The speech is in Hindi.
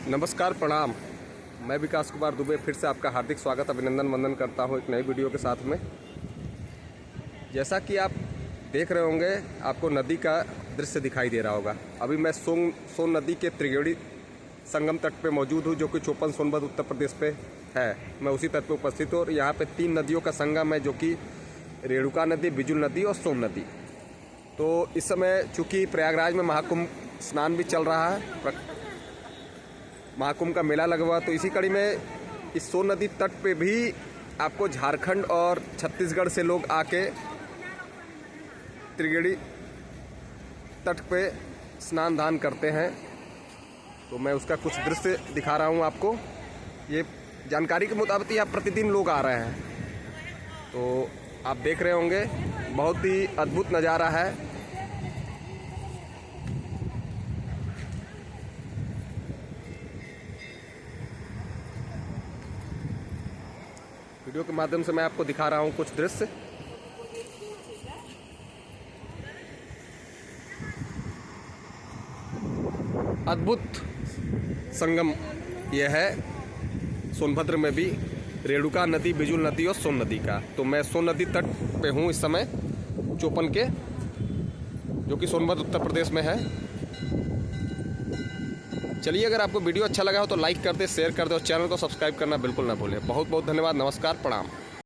नमस्कार, प्रणाम। मैं विकास कुमार दुबे फिर से आपका हार्दिक स्वागत अभिनंदन वंदन करता हूं एक नई वीडियो के साथ में। जैसा कि आप देख रहे होंगे, आपको नदी का दृश्य दिखाई दे रहा होगा। अभी मैं सोन नदी के त्रिवेणी संगम तट पे मौजूद हूं, जो कि चौपन सोनभद्र उत्तर प्रदेश पे है। मैं उसी तट पे उपस्थित हूँ और यहाँ पे 3 नदियों का संगम है, जो कि रेणुका नदी, बिजुल नदी और सोन नदी। तो इस समय चूँकि प्रयागराज में महाकुंभ स्नान भी चल रहा है, महाकुंभ का मेला लगा हुआ, तो इसी कड़ी में इस सोन नदी तट पे भी आपको झारखंड और छत्तीसगढ़ से लोग आके त्रिवेणी तट पे स्नान दान करते हैं। तो मैं उसका कुछ दृश्य दिखा रहा हूँ आपको। ये जानकारी के मुताबिक यहाँ प्रतिदिन लोग आ रहे हैं, तो आप देख रहे होंगे, बहुत ही अद्भुत नज़ारा है। वीडियो के माध्यम से मैं आपको दिखा रहा हूँ कुछ दृश्य। अद्भुत संगम यह है सोनभद्र में भी, रेणुका नदी, बिजुल नदी और सोन नदी का। तो मैं सोन नदी तट पे हूँ इस समय, चौपन के, जो कि सोनभद्र उत्तर प्रदेश में है। चलिए, अगर आपको वीडियो अच्छा लगा हो तो लाइक कर दे, शेयर कर दे और चैनल को सब्सक्राइब करना बिल्कुल ना भूलें। बहुत बहुत धन्यवाद। नमस्कार, प्रणाम।